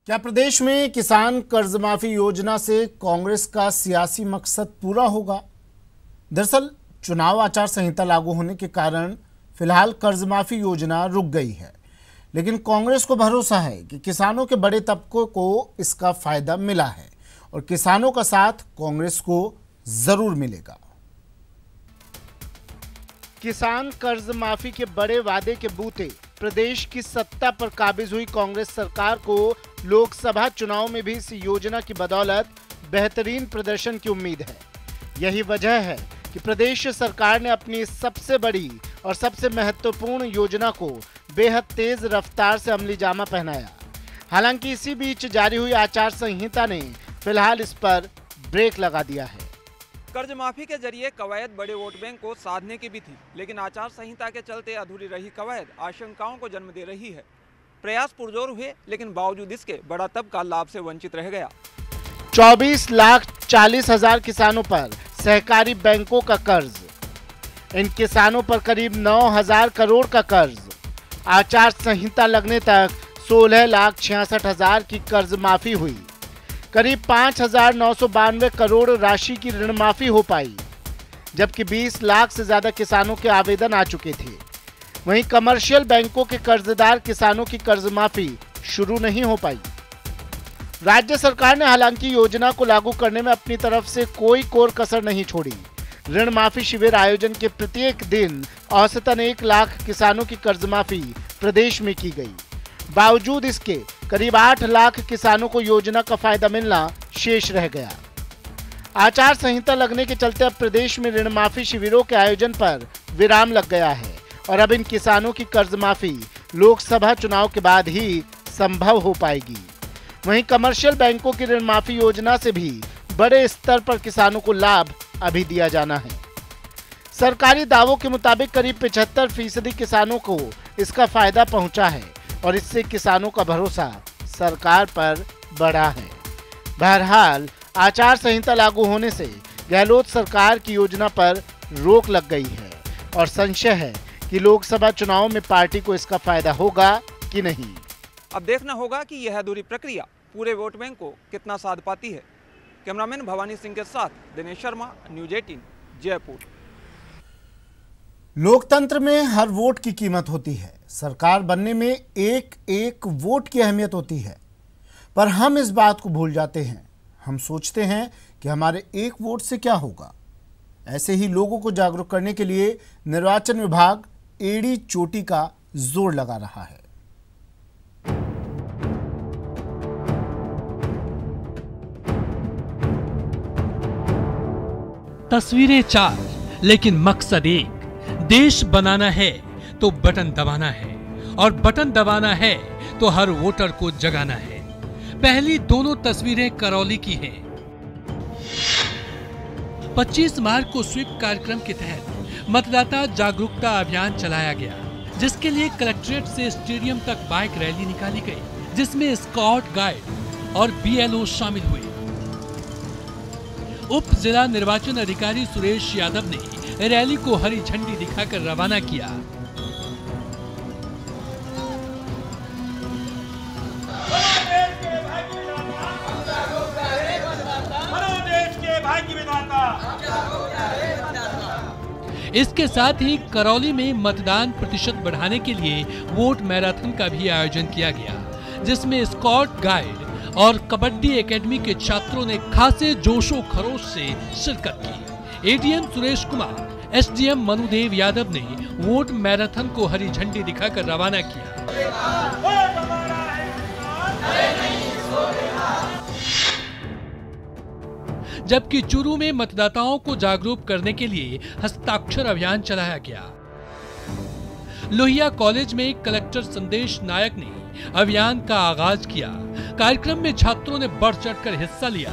क्या प्रदेश में किसान कर्ज माफी योजना से कांग्रेस का सियासी मकसद पूरा होगा? दरअसल चुनाव आचार संहिता लागू होने के कारण फिलहाल कर्ज माफी योजना रुक गई है, लेकिन कांग्रेस को भरोसा है कि किसानों के बड़े तबकों को इसका फायदा मिला है और किसानों का साथ कांग्रेस को जरूर मिलेगा। किसान कर्ज माफी के बड़े वादे के बूते प्रदेश की सत्ता पर काबिज हुई कांग्रेस सरकार को लोकसभा चुनाव में भी इस योजना की बदौलत बेहतरीन प्रदर्शन की उम्मीद है। यही वजह है कि प्रदेश सरकार ने अपनी सबसे बड़ी और सबसे महत्वपूर्ण योजना को बेहद तेज रफ्तार से अमली जामा पहनाया। हालांकि इसी बीच जारी हुई आचार संहिता ने फिलहाल इस पर ब्रेक लगा दिया है। कर्ज माफी के जरिए कवायद बड़े वोट बैंक को साधने की भी थी, लेकिन आचार संहिता के चलते अधूरी रही कवायद आशंकाओं को जन्म दे रही है। प्रयास पुरजोर हुए, लेकिन बावजूद इसके बड़ा तबका लाभ से वंचित रह गया। 24,40,000 किसानों पर सहकारी बैंकों का कर्ज, इन किसानों पर करीब 9,000 करोड़ का कर्ज। आचार संहिता लगने तक 16,66,000 की कर्ज माफी हुई। करीब 5,992 करोड़ राशि की ऋण माफी हो पाई, जबकि 20 लाख से ज्यादा किसानों के आवेदन आ चुके थे। वहीं कमर्शियल बैंकों के कर्जदार किसानों की कर्ज माफी शुरू नहीं हो पाई। राज्य सरकार ने हालांकि योजना को लागू करने में अपनी तरफ से कोई कोर कसर नहीं छोड़ी। ऋण माफी शिविर आयोजन के प्रत्येक दिन औसतन 1 लाख किसानों की कर्ज माफी प्रदेश में की गई। बावजूद इसके करीब 8 लाख किसानों को योजना का फायदा मिलना शेष रह गया। आचार संहिता लगने के चलते अब प्रदेश में ऋण माफी शिविरों के आयोजन पर विराम लग गया है और अब इन किसानों की कर्ज माफी लोकसभा चुनाव के बाद ही संभव हो पाएगी। वहीं कमर्शियल बैंकों की ऋण माफी योजना से भी बड़े स्तर पर किसानों को लाभ अभी दिया जाना है। सरकारी दावों के मुताबिक करीब 75% किसानों को इसका फायदा पहुंचा है और इससे किसानों का भरोसा सरकार पर बढ़ा है। बहरहाल आचार संहिता लागू होने से गहलोत सरकार की योजना पर रोक लग गई है और संशय है कि लोकसभा चुनाव में पार्टी को इसका फायदा होगा कि नहीं। अब देखना होगा कि यह अधूरी प्रक्रिया पूरे वोट बैंक को कितना साध पाती है। कैमरामैन भवानी सिंह के साथ दिनेश शर्मा, न्यूज़ 18, जयपुर। लोकतंत्र में हर वोट की कीमत होती है। सरकार बनने में एक एक वोट की अहमियत होती है, पर हम इस बात को भूल जाते हैं। हम सोचते हैं कि हमारे एक वोट से क्या होगा। ऐसे ही लोगों को जागरूक करने के लिए निर्वाचन विभाग एड़ी चोटी का जोर लगा रहा है। तस्वीरें 4 लेकिन मकसद एक। देश बनाना है तो बटन दबाना है और बटन दबाना है तो हर वोटर को जगाना है। पहली दोनों तस्वीरें करौली की हैं। 25 मार्च को स्वीप कार्यक्रम के तहत मतदाता जागरूकता अभियान चलाया गया, जिसके लिए कलेक्ट्रेट से स्टेडियम तक बाइक रैली निकाली गई, जिसमें स्काउट गाइड और BLO शामिल हुए। उप जिला निर्वाचन अधिकारी सुरेश यादव ने रैली को हरी झंडी दिखाकर रवाना किया। इसके साथ ही करौली में मतदान प्रतिशत बढ़ाने के लिए वोट मैराथन का भी आयोजन किया गया, जिसमें स्काउट गाइड और कबड्डी एकेडमी के छात्रों ने खासे जोशो खरोश से शिरकत की। ADM सुरेश कुमार, SDM मनुदेव यादव ने वोट मैराथन को हरी झंडी दिखाकर रवाना किया। जबकि चूरू में मतदाताओं को जागरूक करने के लिए हस्ताक्षर अभियान चलाया गया। लोहिया कॉलेज में कलेक्टर संदेश नायक ने अभियान का आगाज किया। कार्यक्रम में छात्रों ने बढ़ चढ़कर हिस्सा लिया।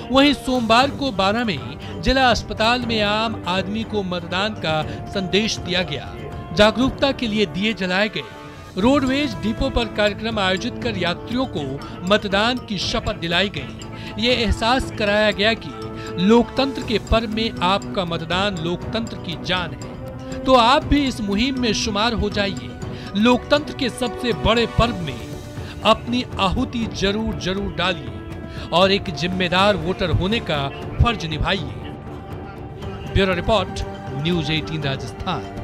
वहीं सोमवार को 12 में जिला अस्पताल में आम आदमी को मतदान का संदेश दिया गया। जागरूकता के लिए दिए जलाए गए। रोडवेज डिपो पर कार्यक्रम आयोजित कर यात्रियों को मतदान की शपथ दिलाई गई। ये एहसास कराया गया कि लोकतंत्र के पर्व में आपका मतदान लोकतंत्र की जान है। तो आप भी इस मुहिम में शुमार हो जाइए। लोकतंत्र के सबसे बड़े पर्व में अपनी आहुति जरूर जरूर डालिए और एक जिम्मेदार वोटर होने का फर्ज निभाइए। Bureau report, news 18 Rajasthan.